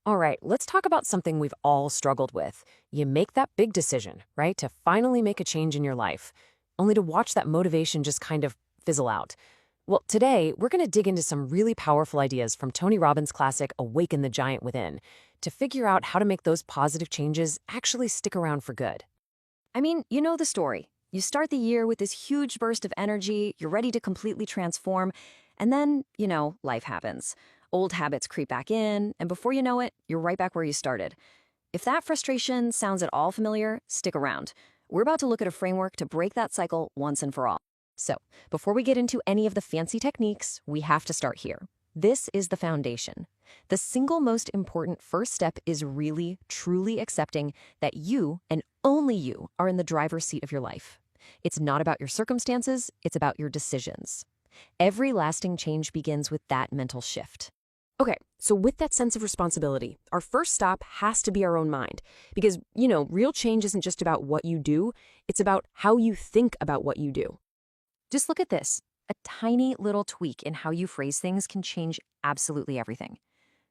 All right, let's talk about something we've all struggled with. You make that big decision, right, to finally make a change in your life, only to watch that motivation just kind of fizzle out. Well, today, we're going to dig into some really powerful ideas from Tony Robbins' classic Awaken the Giant Within to figure out how to make those positive changes actually stick around for good. I mean, you know the story. You start the year with this huge burst of energy, you're ready to completely transform, and then, life happens. Old habits creep back in, and before you know it, you're right back where you started. If that frustration sounds at all familiar, stick around. We're about to look at a framework to break that cycle once and for all. So, before we get into any of the fancy techniques, we have to start here. This is the foundation. The single most important first step is really, truly accepting that you, and only you, are in the driver's seat of your life. It's not about your circumstances, it's about your decisions. Every lasting change begins with that mental shift. Okay, so with that sense of responsibility, our first stop has to be our own mind. Because, real change isn't just about what you do, it's about how you think about what you do. Just look at this. A tiny little tweak in how you phrase things can change absolutely everything.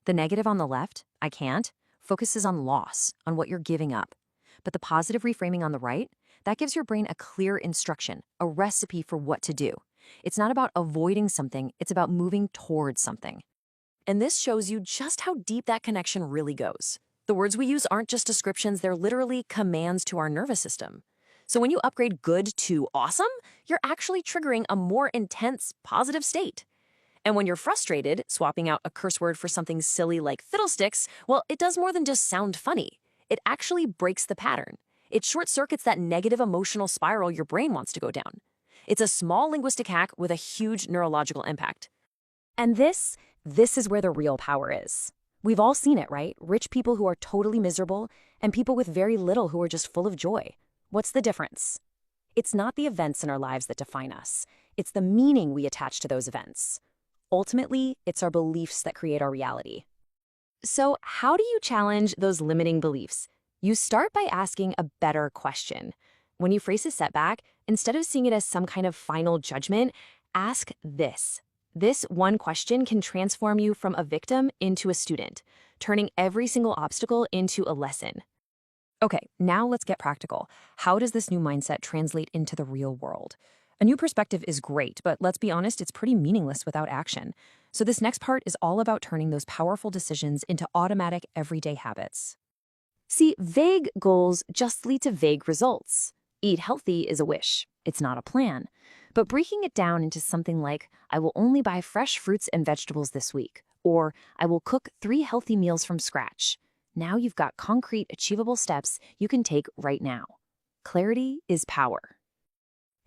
The negative on the left, I can't, focuses on loss, on what you're giving up. But the positive reframing on the right, that gives your brain a clear instruction, a recipe for what to do. It's not about avoiding something, it's about moving towards something. And this shows you just how deep that connection really goes. The words we use aren't just descriptions, they're literally commands to our nervous system. So when you upgrade good to awesome, you're actually triggering a more intense, positive state. And when you're frustrated, swapping out a curse word for something silly like fiddlesticks, well, it does more than just sound funny. It actually breaks the pattern. It short-circuits that negative emotional spiral your brain wants to go down. It's a small linguistic hack with a huge neurological impact. And this is where the real power is. We've all seen it, right? Rich people who are totally miserable and people with very little who are just full of joy. What's the difference? It's not the events in our lives that define us. It's the meaning we attach to those events. Ultimately, it's our beliefs that create our reality. So how do you challenge those limiting beliefs? You start by asking a better question. When you face a setback, instead of seeing it as some kind of final judgment, ask this. This one question can transform you from a victim into a student, turning every single obstacle into a lesson. Okay, now let's get practical. How does this new mindset translate into the real world? A new perspective is great, but let's be honest, it's pretty meaningless without action. So this next part is all about turning those powerful decisions into automatic, everyday habits. See, vague goals just lead to vague results. Eat healthy is a wish. It's not a plan. But breaking it down into something like, I will only buy fresh fruits and vegetables this week, or I will cook 3 healthy meals from scratch. Now you've got concrete, achievable steps you can take right now. Clarity is power.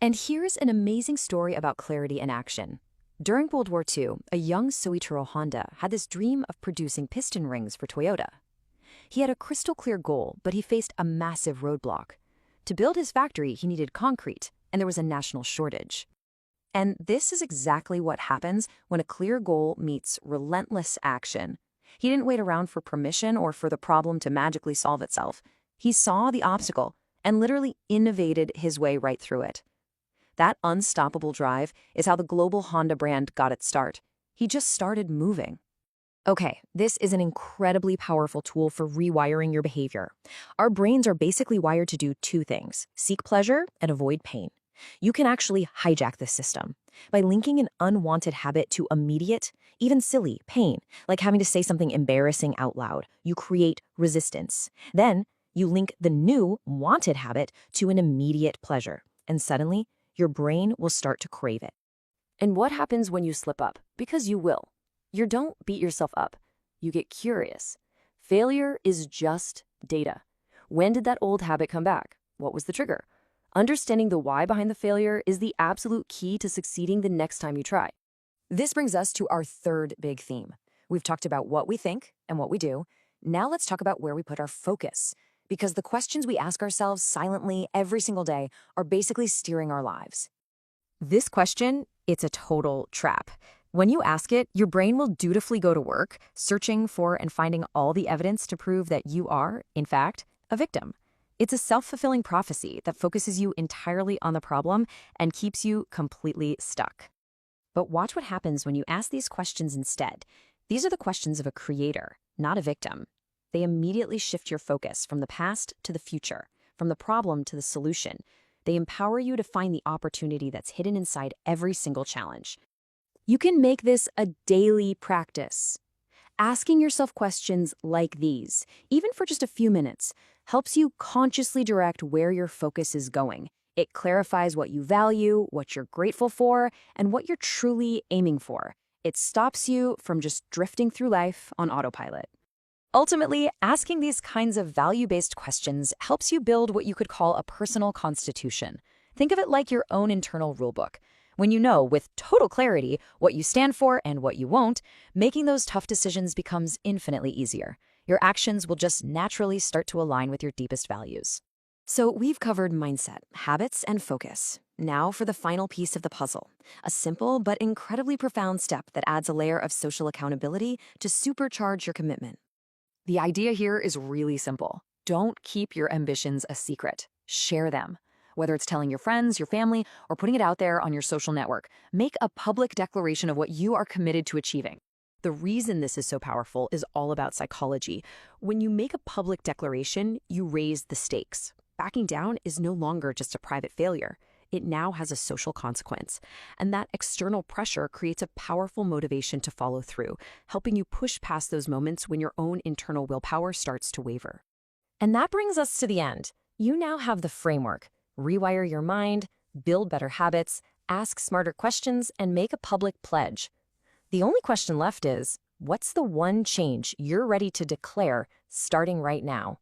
And here's an amazing story about clarity in action. During World War II, a young Soichiro Honda had this dream of producing piston rings for Toyota. He had a crystal clear goal, but he faced a massive roadblock. To build his factory, he needed concrete, and there was a national shortage. And this is exactly what happens when a clear goal meets relentless action. He didn't wait around for permission or for the problem to magically solve itself. He saw the obstacle and literally innovated his way right through it. That unstoppable drive is how the global Honda brand got its start. He just started moving. Okay, this is an incredibly powerful tool for rewiring your behavior. Our brains are basically wired to do 2 things: seek pleasure and avoid pain. You can actually hijack this system by linking an unwanted habit to immediate, even silly, pain, like having to say something embarrassing out loud. You create resistance. Then you link the new wanted habit to an immediate pleasure, and suddenly your brain will start to crave it. And what happens when you slip up? Because you will. You don't beat yourself up. You get curious. Failure is just data. When did that old habit come back? What was the trigger? Understanding the why behind the failure is the absolute key to succeeding the next time you try. This brings us to our third big theme. We've talked about what we think and what we do. Now let's talk about where we put our focus. Because the questions we ask ourselves silently every single day are basically steering our lives. This question, it's a total trap. When you ask it, your brain will dutifully go to work, searching for and finding all the evidence to prove that you are, in fact, a victim. It's a self-fulfilling prophecy that focuses you entirely on the problem and keeps you completely stuck. But watch what happens when you ask these questions instead. These are the questions of a creator, not a victim. They immediately shift your focus from the past to the future, from the problem to the solution. They empower you to find the opportunity that's hidden inside every single challenge. You can make this a daily practice. Asking yourself questions like these, even for just a few minutes, helps you consciously direct where your focus is going. It clarifies what you value, what you're grateful for, and what you're truly aiming for. It stops you from just drifting through life on autopilot. Ultimately, asking these kinds of value-based questions helps you build what you could call a personal constitution. Think of it like your own internal rulebook. When you know with total clarity what you stand for and what you won't, making those tough decisions becomes infinitely easier. Your actions will just naturally start to align with your deepest values. So we've covered mindset, habits, and focus. Now for the final piece of the puzzle, a simple but incredibly profound step that adds a layer of social accountability to supercharge your commitment. The idea here is really simple. Don't keep your ambitions a secret. Share them. Whether it's telling your friends, your family, or putting it out there on your social network, make a public declaration of what you are committed to achieving. The reason this is so powerful is all about psychology. When you make a public declaration, you raise the stakes. Backing down is no longer just a private failure. It now has a social consequence. And that external pressure creates a powerful motivation to follow through, helping you push past those moments when your own internal willpower starts to waver. And that brings us to the end. You now have the framework. Rewire your mind, build better habits, ask smarter questions, and make a public pledge. The only question left is, what's the one change you're ready to declare starting right now?